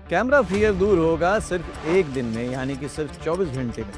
Camera fear दूर होगा सिर्फ एक दिन में, यानी कि सिर्फ 24 घंटे में।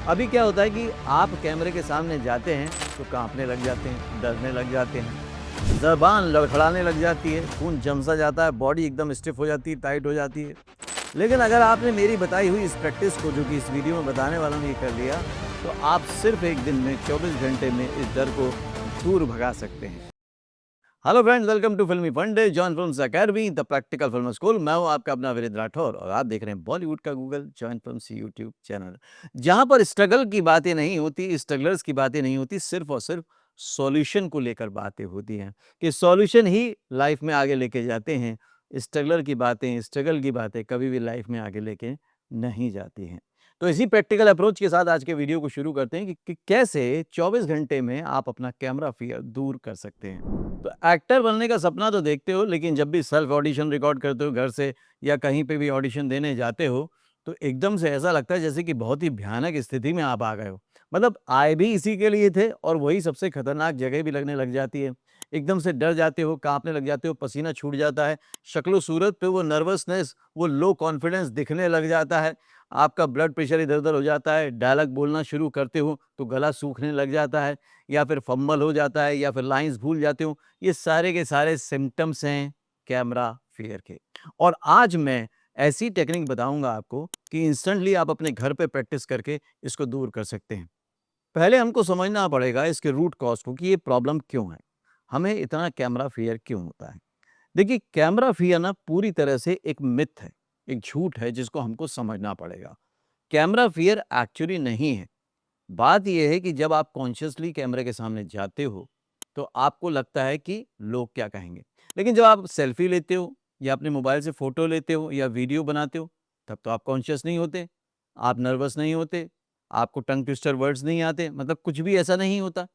अभी क्या होता है कि आप कैमरे के सामने जाते हैं तो कांपने लग जाते हैं, डरने लग जाते हैं, ज़बान लड़खड़ाने लग जाती है, खून जम सा जाता है, बॉडी एकदम स्टिफ हो जाती है, टाइट हो जाती है। लेकिन अगर आपने मेरी बताई हुई इस प्रैक्टिस को, जो कि इस वीडियो में बताने वाला हूँ, ये कर लिया, तो आप सिर्फ एक दिन में 24 घंटे में इस डर को दूर भगा सकते हैं। हेलो फ्रेंड्स, वेलकम टू फिल्मी फंडे, John films academy, the practical film school. मैं हूं आपका अपना वीरेंद्र राठौर और आप देख रहे हैं बॉलीवुड का Google, John films YouTube channel, जहां पर स्ट्रगल की बातें नहीं होती, स्ट्रगलर्स की बातें नहीं होती, सिर्फ और सिर्फ सॉल्यूशन को लेकर बातें होती हैं कि सॉल्यूशन ही लाइफ में आगे लेके जाते हैं। स्ट्रगलर की बातें, स्ट्रगल की बातें कभी भी लाइफ में आगे लेके नहीं जाती हैं। तो इसी प्रैक्टिकल अप्रोच के साथ आज के वीडियो को शुरू करते हैं कि कैसे 24 घंटे में आप अपना कैमरा फियर दूर कर सकते हैं। तो एक्टर बनने का सपना तो देखते हो, लेकिन जब भी सेल्फ ऑडिशन रिकॉर्ड करते हो घर से या कहीं पे भी ऑडिशन देने जाते हो, तो एकदम से ऐसा लगता है जैसे कि बहुत ही भयानक स्थिति में आप आ गए हो। मतलब आए भी इसी के लिए थे और वही सबसे खतरनाक जगह भी लगने लग जाती है। एकदम से डर जाते हो, काँपने लग जाते हो, पसीना छूट जाता है, शक्लो-सूरत पे वो नर्वसनेस, वो लो कॉन्फिडेंस दिखने लग जाता है, आपका ब्लड प्रेशर इधर-उधर हो जाता है, डायलॉग बोलना शुरू करते हो तो गला सूखने लग जाता है या फिर फंबल हो जाता है या फिर लाइन्स भूल जाते हो। ये सारे के सारे सिम्पटम्स हैं कैमरा फियर के। और आज मैं ऐसी टेक्निक बताऊंगा आपको कि इंस्टेंटली आप अपने घर पे प्रैक्टिस करके इसको दूर कर सकते हैं। पहले हमको समझना पड़ेगा इसके रूट कॉज को कि ये प्रॉब्लम क्यों है, हमें इतना कैमरा फियर क्यों होता है। देखिए, कैमरा फियर ना पूरी तरह से एक मिथ है, एक झूठ है जिसको हमको समझना पड़ेगा। कैमरा फियर एक्चुअली नहीं है। बात यह है कि जब आप कॉन्शियसली कैमरे के सामने जाते हो, तो आपको लगता है कि लोग क्या कहेंगे। लेकिन जब आप सेल्फी लेते हो या अपने मोबाइल से फ़ोटो लेते हो या वीडियो बनाते हो, तब तो आप कॉन्शियस नहीं होते, आप नर्वस नहीं होते, आपको टंग ट्विस्टर वर्ड्स नहीं आते, मतलब कुछ भी ऐसा नहीं होता।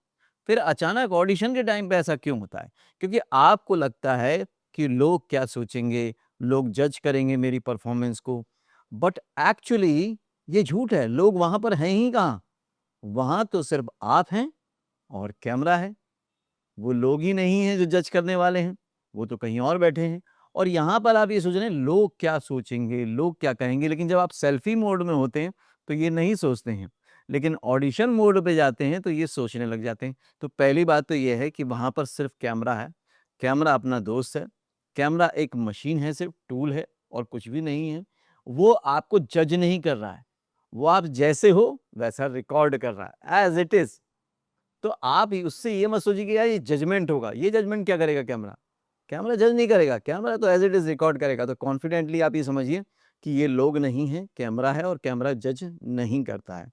फिर अचानक ऑडिशन के टाइम पे ऐसा क्यों होता है? क्योंकि आपको लगता है कि लोग क्या सोचेंगे, लोग जज करेंगे मेरी परफ़ॉर्मेंस को। बट एक्चुअली ये झूठ है, लोग वहाँ पर हैं ही कहाँ? वहाँ तो सिर्फ आप हैं और कैमरा है। वो लोग ही नहीं हैं जो जज करने वाले हैं, वो तो कहीं और बैठे हैं। और यहाँ पर आप ये सोच रहे हैं लोग क्या सोचेंगे, लोग क्या कहेंगे, लेकिन जब आप सेल्फी मोड में होते हैं तो ये नहीं सोचते हैं। लेकिन ऑडिशन मोड पे जाते हैं तो ये सोचने लग जाते हैं। तो पहली बात तो ये है कि वहाँ पर सिर्फ कैमरा है, कैमरा अपना दोस्त है, कैमरा एक मशीन है, सिर्फ टूल है और कुछ भी नहीं है। वो आपको जज नहीं कर रहा है, वो आप जैसे हो वैसा रिकॉर्ड कर रहा है एज़ इट इज़। तो आप ही उससे ये मत सोचिए कि यार ये जजमेंट होगा, ये जजमेंट क्या करेगा कैमरा? कैमरा जज नहीं करेगा, कैमरा तो एज़ इट इज़ रिकॉर्ड करेगा। तो कॉन्फिडेंटली आप ये समझिए कि ये लोग नहीं हैं, कैमरा है और कैमरा जज नहीं करता है।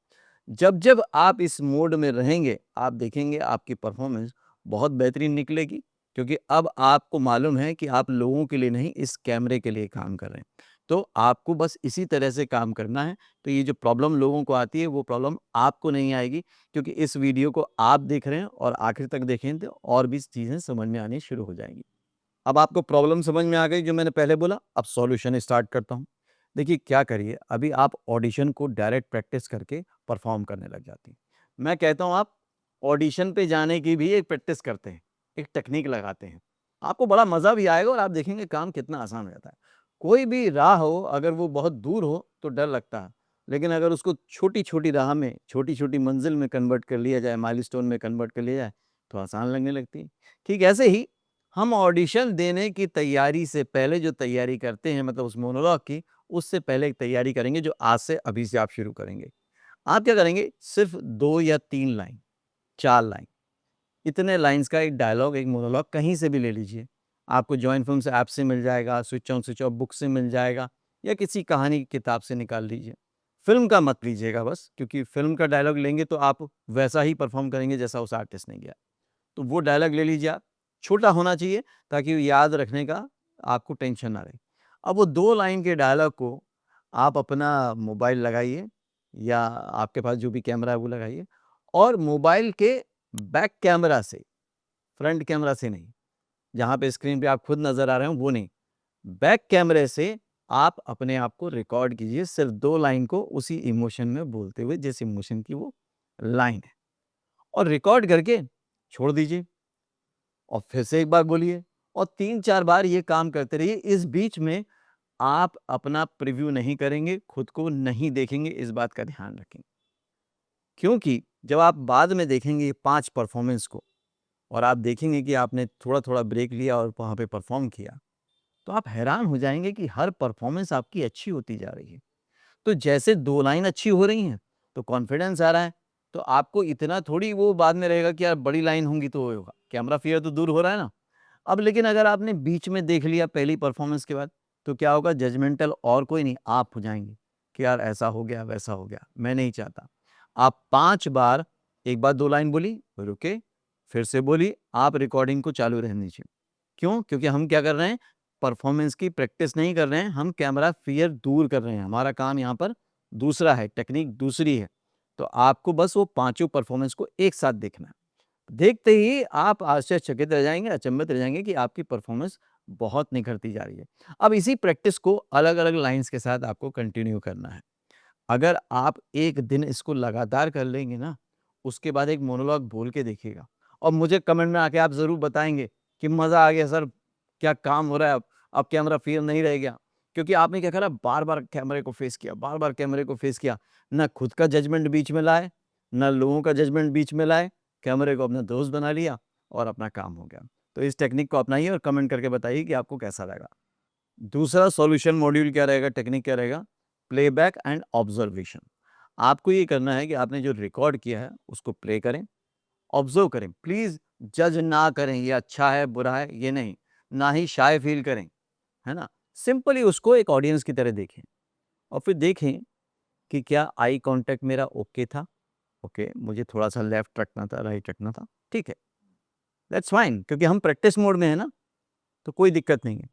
जब-जब आप इस मोड में रहेंगे, आप देखेंगे आपकी परफ़ॉर्मेंस बहुत बेहतरीन निकलेगी, क्योंकि अब आपको मालूम है कि आप लोगों के लिए नहीं, इस कैमरे के लिए काम कर रहे हैं। तो आपको बस इसी तरह से काम करना है, तो ये जो प्रॉब्लम लोगों को आती है, वो प्रॉब्लम आपको नहीं आएगी, क्योंकि इस वीडियो को आप देख रहे हैं और आखिर तक देखें तो और भी चीज़ें समझ में आनी शुरू हो जाएँगी। अब आपको प्रॉब्लम समझ में आ गई जो मैंने पहले बोला, अब सॉल्यूशन स्टार्ट करता हूँ। देखिए क्या करिए, अभी आप ऑडिशन को डायरेक्ट प्रैक्टिस करके परफ़ॉर्म करने लग जाती हैं। मैं कहता हूँ आप ऑडिशन पे जाने की भी एक प्रैक्टिस करते हैं, एक टेक्नीक लगाते हैं। आपको बड़ा मज़ा भी आएगा और आप देखेंगे काम कितना आसान हो जाता है। कोई भी राह हो, अगर वो बहुत दूर हो तो डर लगता है, लेकिन अगर उसको छोटी-छोटी राह में, छोटी-छोटी मंज़िल में कन्वर्ट कर लिया जाए, माइलस्टोन में कन्वर्ट कर लिया जाए, तो आसान लगने लगती है। ठीक ऐसे ही हम ऑडिशन देने की तैयारी से पहले जो तैयारी करते हैं, मतलब उस मोनोलॉग की, उससे पहले एक तैयारी करेंगे जो आज से अभी से आप शुरू करेंगे। आप क्या करेंगे, सिर्फ़ 2 या 3 लाइन, 4 लाइन, इतने लाइन्स का एक डायलॉग, एक मोनोलॉग कहीं से भी ले लीजिए। आपको जॉइन फ़िल्म्स ऐप से मिल जाएगा, switch on switch off book से मिल जाएगा या किसी कहानी की किताब से निकाल लीजिए। फ़िल्म का मत लीजिएगा बस, क्योंकि फ़िल्म का डायलॉग लेंगे तो आप वैसा ही परफ़ॉर्म करेंगे जैसा उस आर्टिस्ट ने किया। तो वो डायलॉग ले लीजिए आप, छोटा होना चाहिए ताकि याद रखने का आपको टेंशन ना रहे। अब वो 2 लाइन के डायलॉग को आप अपना मोबाइल लगाइए या आपके पास जो भी कैमरा है वो लगाइए और मोबाइल के बैक कैमरा से, फ्रंट कैमरा से नहीं, जहाँ पे स्क्रीन पे आप खुद नज़र आ रहे हो वो नहीं, बैक कैमरे से आप अपने आप को रिकॉर्ड कीजिए सिर्फ़ 2 लाइन को उसी इमोशन में बोलते हुए जिस इमोशन की वो लाइन है और रिकॉर्ड करके छोड़ दीजिए। और फिर से एक बार बोलिए और 3-4 बार ये काम करते रहिए। इस बीच में आप अपना प्रीव्यू नहीं करेंगे, खुद को नहीं देखेंगे, इस बात का ध्यान रखें। क्योंकि जब आप बाद में देखेंगे 5 परफॉर्मेंस को और आप देखेंगे कि आपने थोड़ा-थोड़ा ब्रेक लिया और वहाँ पे परफॉर्म किया, तो आप हैरान हो जाएँगे कि हर परफॉर्मेंस आपकी अच्छी होती जा रही है। तो जैसे 2 लाइन अच्छी हो रही हैं, तो कॉन्फिडेंस आ रहा है, तो आपको इतना थोड़ी वो बाद में रहेगा कि यार बड़ी लाइन होंगी तो होगा, कैमरा फ़ियर तो दूर हो रहा है ना। अब लेकिन अगर आपने बीच में देख लिया पहली परफॉर्मेंस के बाद, तो क्या होगा, जजमेंटल और कोई नहीं, आप हो जाएँगे कि यार ऐसा हो गया, वैसा हो गया, मैं नहीं चाहता। आप 5 बार, एक बार 2 लाइन बोली, रुके, फिर से बोली, आप रिकॉर्डिंग को चालू रहने दीजिए। क्यों? क्योंकि हम क्या कर रहे हैं, परफॉर्मेंस की प्रैक्टिस नहीं कर रहे हैं, हम कैमरा फ़ियर दूर कर रहे हैं। हमारा काम यहाँ पर दूसरा है, टेक्नीक दूसरी है। तो आपको बस वो पाँचों परफॉर्मेंस को एक साथ देखना है। देखते ही आप आश्चर्यचकित रह जाएँगे, अचंभित रह जाएँगे कि आपकी परफॉर्मेंस बहुत निखरती जा रही है। अब इसी प्रैक्टिस को अलग-अलग लाइन्स के साथ आपको कंटिन्यू करना है। अगर आप एक दिन इसको लगातार कर लेंगे ना, उसके बाद एक मोनोलॉग बोल के देखिएगा और मुझे कमेंट में आके आप ज़रूर बताएँगे कि मज़ा आ गया सर, क्या काम हो रहा है अब कैमरा फ़ियर नहीं रह गया। क्योंकि आपने क्या करा, बार-बार कैमरे को फ़ेस किया, बार-बार कैमरे को फ़ेस किया। ना खुद का जजमेंट बीच में लाए, ना लोगों का जजमेंट बीच में लाए, कैमरे को अपना दोस्त बना लिया और अपना काम हो गया। तो इस टेक्निक को अपनाइए और कमेंट करके बताइए कि आपको कैसा लगा। दूसरा सॉल्यूशन मॉड्यूल क्या रहेगा, टेक्निक क्या रहेगा? Playback and observation. आपको ये करना है कि आपने जो रिकॉर्ड किया है, उसको प्ले करें, ऑब्जर्व करें। प्लीज़ जज ना करें, ये अच्छा है, बुरा है, ये नहीं। ना ही शाय फ़ील करें, है ना? सिंपली उसको एक ऑडियंस की तरह देखें और फिर देखें कि क्या आई कॉन्टैक्ट मेरा ओके था? ओके, मुझे थोड़ा-सा लेफ्ट रखना था, राइट रखना था, ठीक है, दैट्स फाइन, क्योंकि हम प्रैक्टिस मोड में हैं ना, तो कोई दिक्कत नहीं है।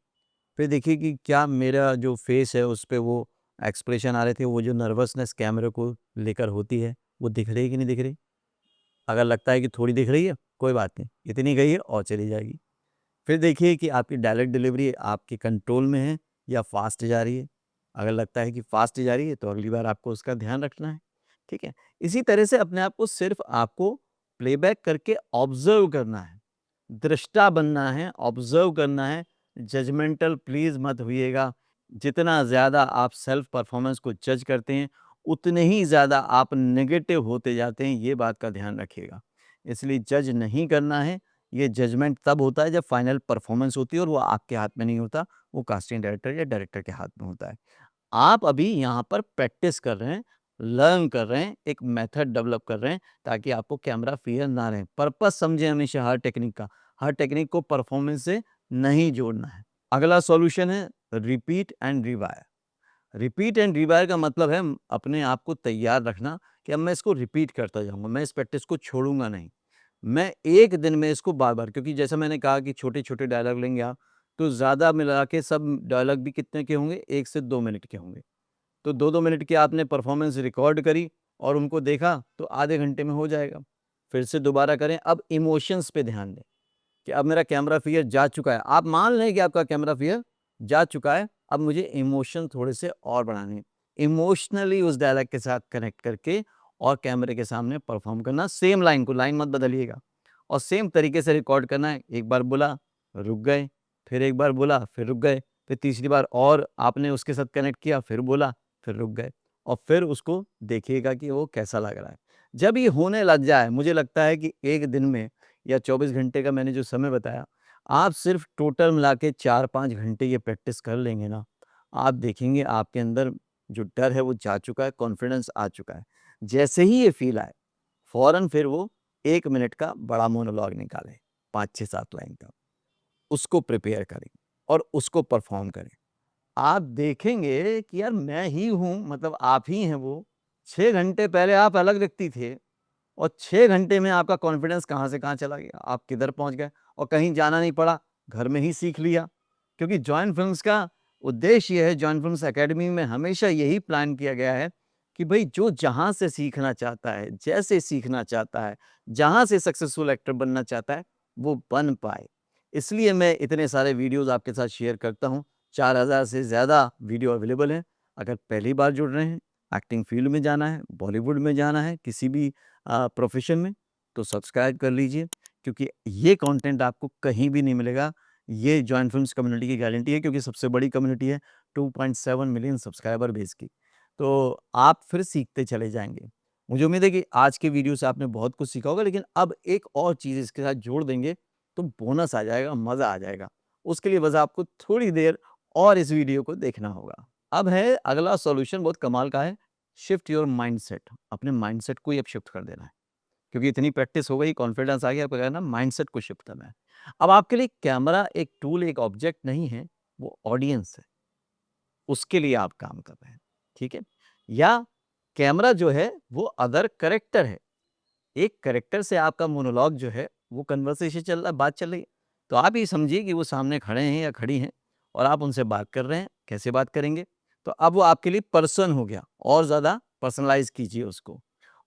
फिर देखिए कि क्या मेरा जो फेस है उस पे वो एक्सप्रेशन आ रहे थे, वो जो नर्वसनेस कैमरे को लेकर होती है, वो दिख रही है कि नहीं दिख रही? अगर लगता है कि थोड़ी दिख रही है, कोई बात नहीं, इतनी गई है और चली जाएगी। फिर देखिए कि आपकी डायलॉग डिलीवरी आपके कंट्रोल में है या फ़ास्ट जा रही है। अगर लगता है कि फ़ास्ट जा रही है, तो अगली बार आपको उसका ध्यान रखना है, ठीक है? इसी तरह से अपने आप को सिर्फ़ आपको प्लेबैक करके ऑब्ज़र्व करना है। दृष्टा बनना है, ऑब्ज़र्व करना है, जजमेंटल प्लीज़ मत होइएगा। जितना ज़्यादा आप सेल्फ परफ़ॉर्मेंस को जज करते हैं, उतने ही ज़्यादा आप नेगेटिव होते जाते हैं, ये बात का ध्यान रखिएगा। इसलिए जज नहीं करना है, ये जजमेंट तब होता है जब फाइनल परफ़ॉर्मेंस होती है और वो आपके हाथ में नहीं होता, वो कास्टिंग डायरेक्टर या डायरेक्टर के हाथ में होता है। आप अभी यहाँ पर प्रैक्टिस कर रहे हैं, लर्न कर रहे हैं, एक मेथड डेवलप कर रहे हैं ताकि आपको कैमरा फ़ियर ना रहे। पर्पस समझें हमेशा हर टेक्निक का। हर टेक्निक को परफॉर्मेंस से नहीं जोड़ना है। अगला सॉल्यूशन है repeat and rewire. Repeat and rewire का मतलब है अपने आप को तैयार रखना कि अब मैं इसको रिपीट करता जाऊँगा, मैं इस प्रैक्टिस को छोड़ूँगा नहीं। मैं एक दिन में इसको बार-बार, क्योंकि जैसा मैंने कहा कि छोटे-छोटे डायलॉग लेंगे आप, तो ज़्यादा मिला के सब डायलॉग भी कितने के होंगे? 1 से 2 मिनट के होंगे। तो 2-2 मिनट की आपने परफ़ॉर्मेंस रिकॉर्ड करी और उनको देखा, तो आधे घंटे में हो जाएगा। फिर से दोबारा करें, अब इमोशंस पे ध्यान दें कि अब मेरा कैमरा फ़ियर जा चुका है। आप मान लें कि आपका कैमरा फ़ियर जा चुका है, अब मुझे इमोशन थोड़े से और बढ़ाने हैं। इमोशनली उस डायलॉग के साथ कनेक्ट करके और कैमरे के सामने परफ़ॉर्म करना, सेम लाइन को, लाइन मत बदलिएगा और सेम तरीके से रिकॉर्ड करना है। एक बार बोला, रुक गए, फिर एक बार बोला, फिर रुक गए, फिर तीसरी बार और आपने उसके साथ कनेक्ट किया, फिर बोला, फिर रुक गए और फिर उसको देखिएगा कि वो कैसा लग रहा है। जब ये होने लग जाए, मुझे लगता है कि 1 दिन में या 24 घंटे का मैंने जो समय बताया, आप सिर्फ़ टोटल मिला के 4-5 घंटे ये प्रैक्टिस कर लेंगे ना, आप देखेंगे आपके अंदर जो डर है वो जा चुका है, कॉन्फिडेंस आ चुका है। जैसे ही ये फ़ील आए, फ़ौरन फिर वो 1 मिनट का बड़ा मोनोलॉग निकालें, 5, 6, 7 लाइन का। उसको प्रिपेयर करें और उसको परफ़ॉर्म करें। आप देखेंगे कि यार मैं ही हूँ, मतलब आप ही हैं वो। 6 घंटे पहले आप अलग व्यक्ति थे और 6 घंटे में आपका कॉन्फिडेंस कहाँ से कहाँ चला गया, आप किधर पहुँच गए और कहीं जाना नहीं पड़ा, घर में ही सीख लिया। क्योंकि जॉइन फ़िल्म्स का उद्देश्य ये है, जॉइन फ़िल्म्स अकेडमी में हमेशा यही प्लान किया गया है कि भई जो जहाँ से सीखना चाहता है, जैसे सीखना चाहता है, जहाँ से सक्सेसफुल एक्टर बनना चाहता है, वो बन पाए। इसलिए मैं इतने सारे वीडियोज़ आपके साथ शेयर करता हूँ। 4000 से ज़्यादा वीडियो अवेलेबल हैं। अगर पहली बार जुड़ रहे हैं, एक्टिंग फ़ील्ड में जाना है, बॉलीवुड में जाना है, किसी भी प्रोफ़ेशन में, तो सब्सक्राइब कर लीजिए, क्योंकि ये कंटेंट आपको कहीं भी नहीं मिलेगा। ये जॉइन फ़िल्म्स कम्युनिटी की गारंटी है, क्योंकि सबसे बड़ी कम्युनिटी है। 2.7 मिलियन सब्सक्राइबर बेस की। तो आप फिर सीखते चले जाएँगे। मुझे उम्मीद है कि आज के वीडियो से आपने बहुत कुछ सीखा होगा, लेकिन अब एक और चीज़ इसके साथ जोड़ देंगे तो बोनस आ जाएगा, मज़ा आ जाएगा। उसके लिए बस आपको थोड़ी देर और इस वीडियो को देखना होगा। अब है अगला सॉल्यूशन, बहुत कमाल का है। Shift your mindset. अपने माइंडसेट को ही अब शिफ्ट कर देना है। क्योंकि इतनी प्रैक्टिस हो गई, कॉन्फिडेंस आ गया, आपको कहना माइंडसेट को शिफ्ट करना है। अब आपके लिए कैमरा एक टूल, एक ऑब्जेक्ट नहीं है, वो ऑडियंस है। उसके लिए आप काम कर रहे हैं, ठीक है? या कैमरा जो है वो अदर कैरेक्टर है। एक कैरेक्टर से आपका मोनोलॉग जो है वो कन्वर्सेशन चल रहा है, बात चल रही है। तो आप ये समझिए कि वो सामने खड़े हैं या खड़ी हैं और आप उनसे बात कर रहे हैं। कैसे बात करेंगे? तो अब वो आपके लिए पर्सन हो गया, और ज़्यादा पर्सनलाइज़ कीजिए उसको।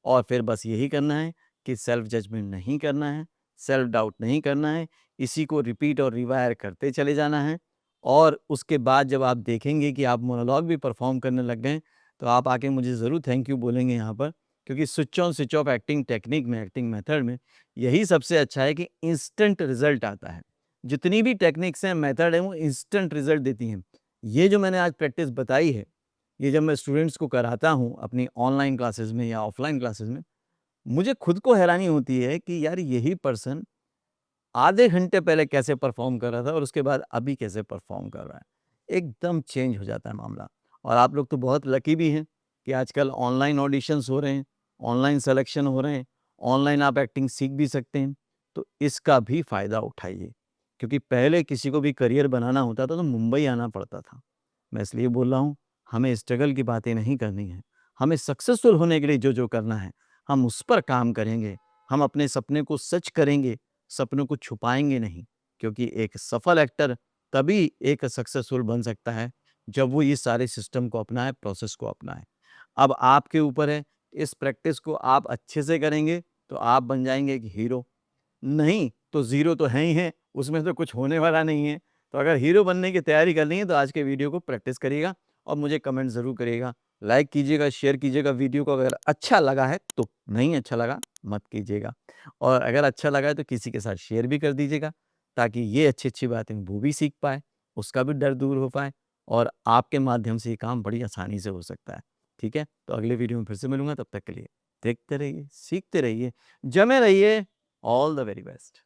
और फिर बस यही करना है कि सेल्फ जजमेंट नहीं करना है, सेल्फ डाउट नहीं करना है, इसी को रिपीट और रिवायर करते चले जाना है। और उसके बाद जब आप देखेंगे कि आप मोनोलॉग भी परफ़ॉर्म करने लग गए, तो आप आके मुझे ज़रूर थैंक यू बोलेंगे यहाँ पर। क्योंकि switch on switch off acting technique में, एक्टिंग मेथड में यही सबसे अच्छा है कि इंस्टेंट रिज़ल्ट आता है। जितनी भी टेक्निक्स हैं, मेथड हैं, वो इंस्टेंट रिज़ल्ट देती हैं। ये जो मैंने आज प्रैक्टिस बताई है, ये जब मैं स्टूडेंट्स को कराता हूँ अपनी ऑनलाइन क्लासेस में या ऑफलाइन क्लासेस में, मुझे खुद को हैरानी होती है कि यार यही पर्सन आधे घंटे पहले कैसे परफ़ॉर्म कर रहा था और उसके बाद अभी कैसे परफ़ॉर्म कर रहा है। एकदम चेंज हो जाता है मामला। और आप लोग तो बहुत लकी भी हैं कि आजकल ऑनलाइन ऑडिशंस हो रहे हैं, ऑनलाइन सिलेक्शन हो रहे हैं, ऑनलाइन आप एक्टिंग सीख भी सकते हैं। तो इसका भी फ़ायदा उठाइए, क्योंकि पहले किसी को भी करियर बनाना होता था तो मुंबई आना पड़ता था। मैं इसलिए बोल रहा हूँ, हमें स्ट्रगल की बातें नहीं करनी है। हमें सक्सेसफुल होने के लिए जो-जो करना है, हम उस पर काम करेंगे। हम अपने सपने को सच करेंगे, सपनों को छुपाएँगे नहीं। क्योंकि एक सफल एक्टर तभी एक सक्सेसफुल बन सकता है, जब वो ये सारे सिस्टम को अपनाए, प्रोसेस को अपनाए। अब आपके ऊपर है, इस प्रैक्टिस को आप अच्छे से करेंगे, तो आप बन जाएँगे एक हीरो। नहीं, तो ज़ीरो तो हैं ही हैं, उसमें तो कुछ होने वाला नहीं है। तो अगर हीरो बनने की तैयारी करनी है, तो आज के वीडियो को प्रैक्टिस करिएगा और मुझे कमेंट ज़रूर करिएगा। लाइक कीजिएगा, शेयर कीजिएगा वीडियो को, अगर अच्छा लगा है तो, नहीं अच्छा लगा मत कीजिएगा। और अगर अच्छा लगा है तो किसी के साथ शेयर भी कर दीजिएगा, ताकि ये अच्छी-अच्छी बातें वो भी सीख पाए, उसका भी डर दूर हो पाए और आपके माध्यम से ये काम बड़ी आसानी से हो सकता है। ठीक है? तो अगले वीडियो में फिर से मिलूँगा, तब तक के लिए देखते रहिए, सीखते रहिए, जमे रहिए। All the very best.